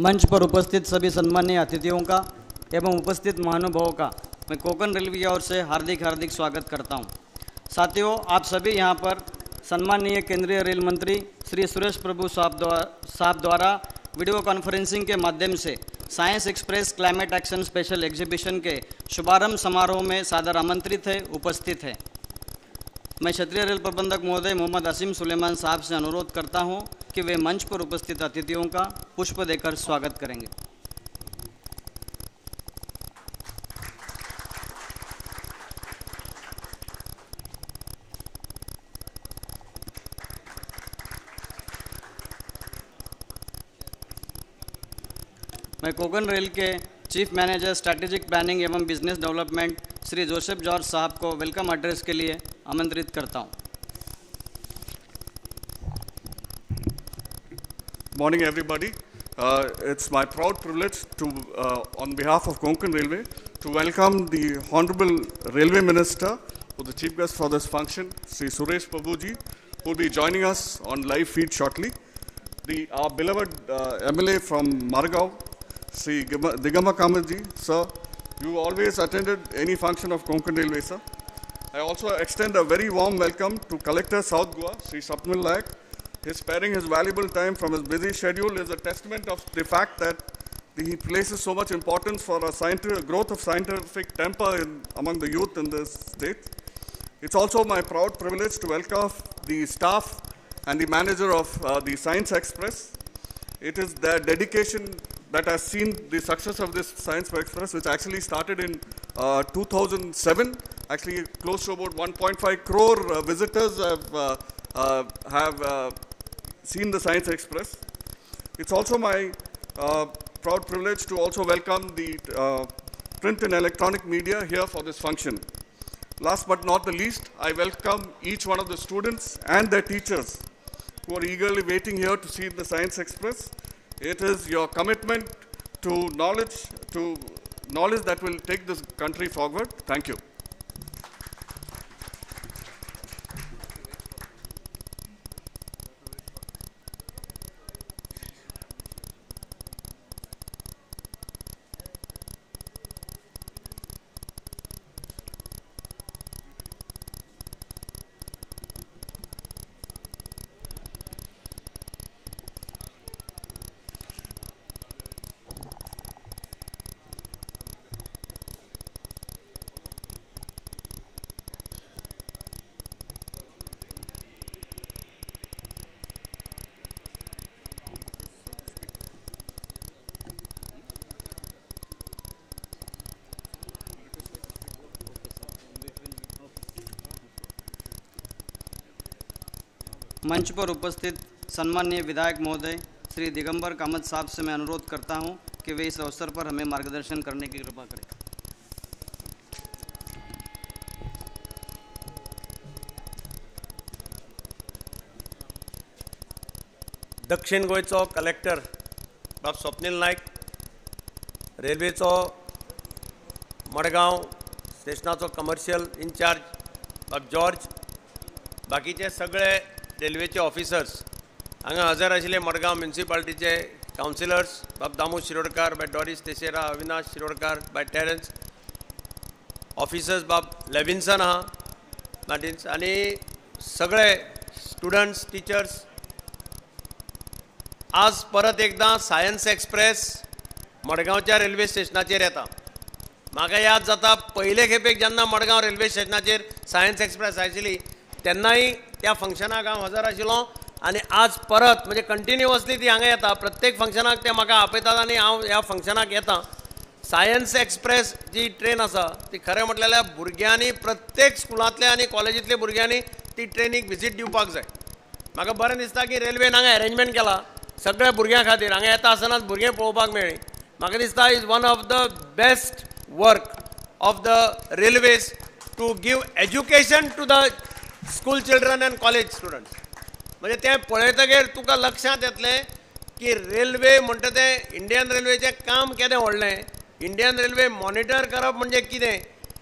मंच पर उपस्थित सभी सम्मानीय अतिथियों का एवं उपस्थित महानुभावों का मैं कोंकण रेलवे की ओर से हार्दिक हार्दिक स्वागत करता हूं। साथियों, आप सभी यहां पर सम्मानीय केंद्रीय रेल मंत्री श्री सुरेश प्रभु साहब द्वारा वीडियो कॉन्फ्रेंसिंग के माध्यम से science express climate action special exhibition के शुभारंभ समारोह में सादर आमंत्रित है, उपस्थित है। मैं क्षेत्रीय रेल प्रबंधक महोदय मोहम्मद असीम सुलेमान साहब से अनुरोध करता हूं कि वे मंच पर उपस्थित अतिथियों का पुष्प देकर स्वागत करेंगे। मैं कोंकण रेल के चीफ मैनेजर स्ट्रैटेजिक प्लानिंग एवं business development Shri Joseph George साहब को वेलकम एड्रेस के लिए आमंत्रित करता हूं। Morning everybody. It's my proud privilege to, on behalf of Konkan Railway, to welcome the Honorable Railway Minister, who the Chief Guest for this function, Sri Suresh Prabhuji, who will be joining us on live feed shortly. Our beloved MLA from Margao, Sri Digamba Kamarji, sir, you always attended any function of Konkan Railway, sir. I also extend a very warm welcome to Collector South Goa, Sri Sapnil Nayak. His sparing his valuable time from his busy schedule is a testament of the fact that he places so much importance for a growth of scientific temper among the youth in this state. It's also my proud privilege to welcome the staff and the manager of the Science Express. It is their dedication that has seen the success of this Science Express, which actually started in 2007. Actually, close to about 1.5 crore visitors have seen the Science Express. It's also my proud privilege to also welcome the print and electronic media here for this function. Last but not the least, I welcome each one of the students and their teachers who are eagerly waiting here to see the Science Express. It is your commitment to knowledge that will take this country forward. Thank you. मंच पर उपस्थित सम्मानीय विधायक महोदय श्री दिगंबर कामत साहब से मैं अनुरोध करता हूं कि वे इस अवसर पर हमें मार्गदर्शन करने की कृपा करें। दक्षिण गोयचो कलेक्टर बाब स्वप्नील नायक, रेल्वेचो मडगांव स्टेशनाचो कमर्शियल इन्चार्ज बाब जॉर्ज, बाकीचे सगळे रेल्वेचे ऑफिसर्स हांगा हजर आशिल्ले मडगांव म्युनिसिपालिटीचे कावन्सिलर्स बाब दामू शिरोडकार, बाय डॉरिस तेसेरा, अविनाश शिरोडकार, बाय टेरन्स, ऑफिसर्स बाब लेविन्सन आहा मार्टिन्स, आनी सगळे स्टुडंट्स, टिचर्स, आज परत एकदा सायन्स एक्सप्रेस मडगांवच्या रेल्वे स्टेशनाचेर येता। म्हाका याद जाता पयले खेपेक जेन्ना मडगांव रेल्वे स्टेशनाचेर सायन्स एक्सप्रेस आशिल्ली तेन्नाय त्या फंक्शनाक हांव हजर आशिल्लो आनी आज परत म्हणजे कंटिन्युअसली ती हांगा येता। प्रत्येक फंक्शनाक ते म्हाका आपयतात आनी हांव ह्या फंक्शनाक येता। सायन्स एक्सप्रेस जी ट्रेन आसा ती खरें म्हटल्यार भुरग्यांनी प्रत्येक स्कुलांतल्या आनी कॉलेजींतल्या भुरग्यांनी ती ट्रेनीक विजीट दिवपाक जाय। म्हाका बरें दिसता की रेल्वेन हांगा अरेंजमेंट केला सगळ्या भुरग्यां खातीर, हांगा येता आसतनाच भुरगे पळोवपाक मेळ्ळी। म्हाका दिसता is one of the best work of the railways to give education to the school children and college students. म्हणजे ते पळयतकीर तुका लक्षांत येतलें की रेल्वे म्हणटा तें इंडियन रेल्वेचें काम केदें व्हडलें, इंडियन रेल्वे मॉनिटर करप म्हणजे कितें,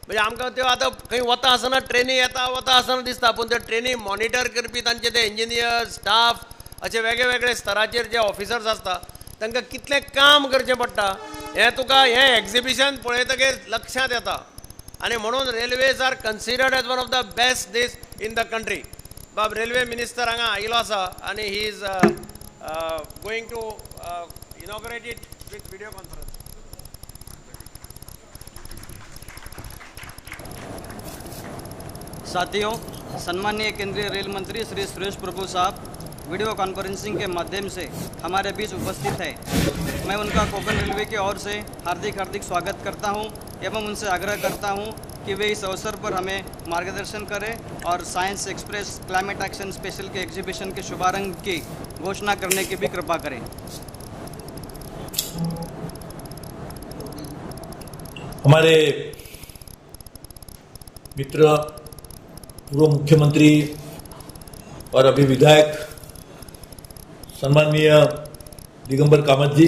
म्हणजे आमकां त्यो आतां खंय वता आसतना ट्रेनी येता वता आसतना दिसता, पूण त्यो ट्रेनी मॉनिटर करपी तांचे ते इंजिनियर, स्टाफ अशे वेगळे वेगळे स्तराचेर जे ऑफिसर्स आसता तांकां कितलें काम करचें पडटा हें तुका हें एग्जिबिशन पळयतकीर लक्षांत येता आनी म्हणून railways are considered as one of the best these in the country. बाब रेल्वे मिनिस्टर हांगा आयिल्लो आसा आनी he is going to inaugurate it with video conference. साथियों, सम्मानीय केंद्रीय रेल मंत्री श्री सुरेश प्रभु साहब वीडियो कॉन्फ्रेंसिंग के माध्यम से हमारे बीच उपस्थित है. मैं उनका कोंकण रेलवे की ओर से हार्दिक स्वागत करता हूं एवं उनसे आग्रह करता हूं कि वे इस अवसर पर हमें मार्गदर्शन करें और science express climate action special के एग्जीबिशन के शुभारंभ की घोषणा करने की भी कृपा करें. हमारे मित्र पूर्व मुख्यमंत्री और अभी विधायक सम्माननीय दिगंबर कामत जी,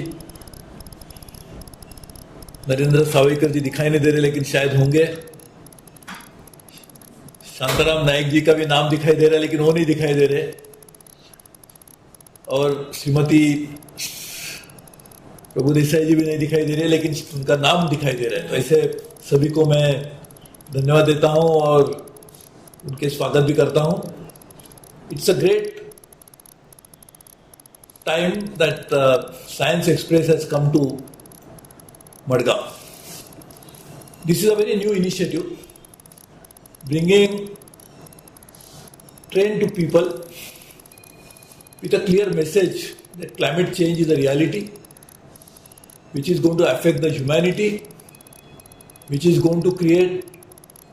नरेंद्र सावयकर जी दिखाई नहीं दे रहे लेकिन शायद होंगे, शांताराम नायक जी का भी नाम दिखाई दे रहा है लेकिन वो नहीं दिखाई दे रहे, और श्रीमती प्रभु देसाई जी भी नहीं दिखाई दे रहे लेकिन उनका नाम दिखाई दे रहा है. तो ऐसे सभी को मैं धन्यवाद देता हूं और उनके स्वागत भी करता हूं. It's a great time that science express has come to Madgaon. This is a very new initiative bringing train to people with a clear message that climate change is a reality which is going to affect the humanity, which is going to create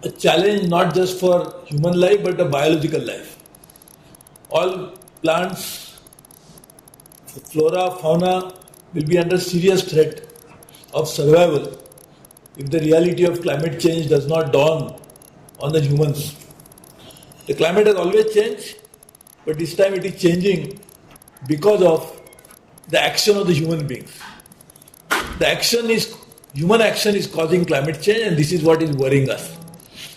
a challenge not just for human life but a biological life. All plants, flora, fauna will be under serious threat of survival if the reality of climate change does not dawn on the humans. The climate has always changed, but this time it is changing because of the action of the human beings. Human action is causing climate change, and this is what is worrying us.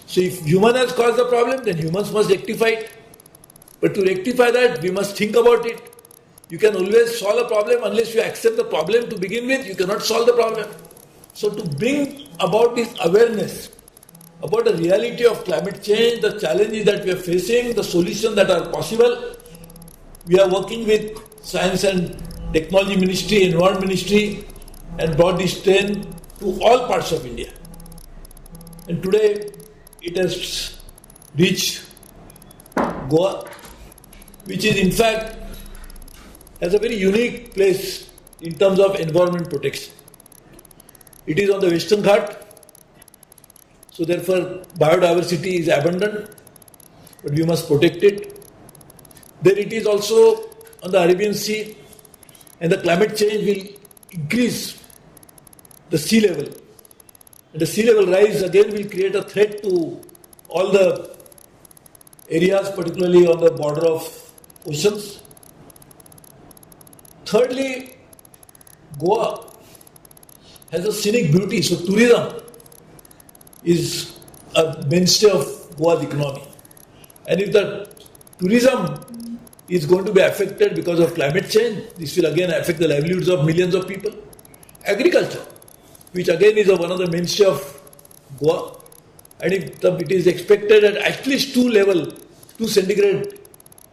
So if human has caused the problem, then humans must rectify it. But to rectify that, we must think about it. You can always solve a problem unless you accept the problem to begin with. You cannot solve the problem. So to bring about this awareness about the reality of climate change, the challenges that we are facing, the solutions that are possible, we are working with Science and Technology Ministry, Environment Ministry, and brought this train to all parts of India. And today it has reached Goa, which is in fact has a very unique place in terms of environment protection. It is on the Western Ghat. So therefore, biodiversity is abundant, but we must protect it. Then it is also on the Arabian Sea, and the climate change will increase the sea level. And the sea level rise again will create a threat to all the areas, particularly on the border of oceans. Thirdly, Goa has a scenic beauty, so tourism is a mainstay of Goa's economy. And if the tourism is going to be affected because of climate change, this will again affect the livelihoods of millions of people. Agriculture, which again is one of the mainstay of Goa, and if it is expected at least 2 centigrade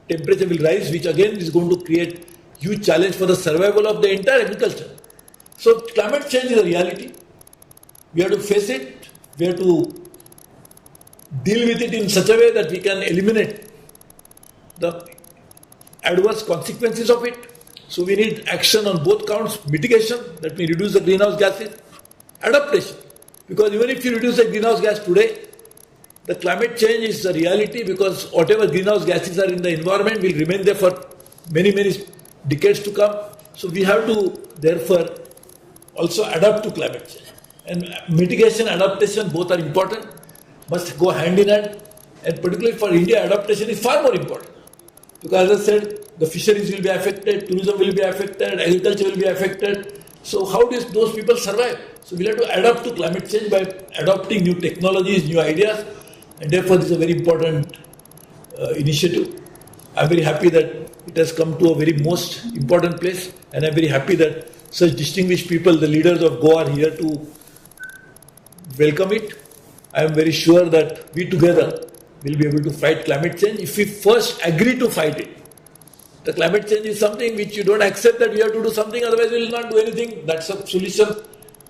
temperature will rise, which again is going to create huge challenge for the survival of the entire agriculture. So climate change is a reality. We have to face it. We have to deal with it in such a way that we can eliminate the adverse consequences of it. So we need action on both counts: mitigation, that means reduce the greenhouse gases; adaptation, because even if you reduce the greenhouse gas today, the climate change is a reality, because whatever greenhouse gases are in the environment will remain there for many decades to come. So we have to therefore also adapt to climate change. And mitigation, adaptation, both are important, must go hand in hand. And particularly for India, adaptation is far more important. Because as I said, the fisheries will be affected, tourism will be affected, agriculture will be affected. So how do those people survive? So we'll have to adapt to climate change by adopting new technologies, new ideas. And therefore, this is a very important initiative. I'm very happy that it has come to a very most important place. And I'm very happy that such distinguished people, the leaders of Goa, are here to welcome it. I am very sure that we together will be able to fight climate change if we first agree to fight it. The climate change is something which you don't accept that we have to do something, otherwise we will not do anything. That's a solution.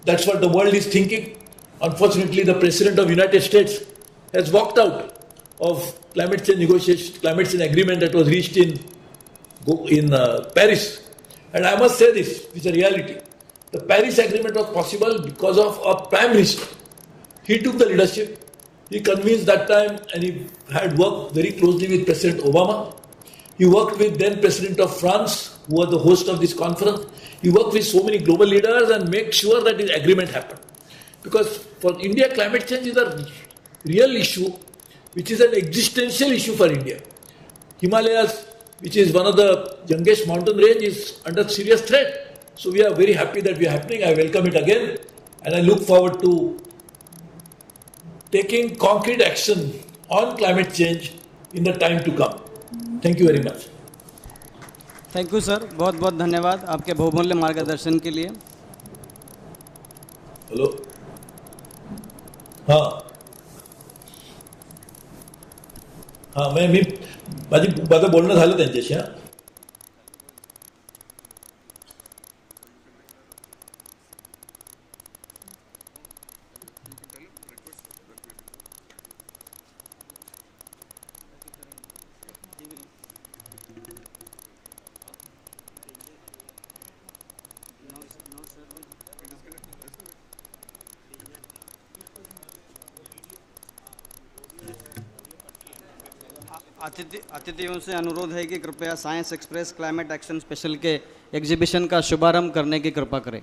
That's what the world is thinking. Unfortunately, the President of the United States has walked out of climate change negotiation, climate change agreement that was reached in Paris. And I must say this, it's a reality. The Paris Agreement was possible because of a Prime Minister. He took the leadership. He convinced that time, and he had worked very closely with President Obama. He worked with then President of France, who was the host of this conference. He worked with so many global leaders and made sure that this agreement happened. Because for India, climate change is a real issue, which is an existential issue for India. Himalayas, which is one of the youngest mountain range, is under serious threat. So we are very happy that we are happening. I welcome it again, and I look forward to taking concrete action on climate change in the time to come. Thank you very much. Thank you sir, बहुत बहुत धन्यवाद आपके बहुमूल्य मार्गदर्शन के लिए. Hello, हां हां माझं बोलणं झालं त्यांच्याशी. हां, अतिथियों से अनुरोध है कि कृपया science express climate action special के एग्जीबिशन का शुभारंभ करने की कृपा करें.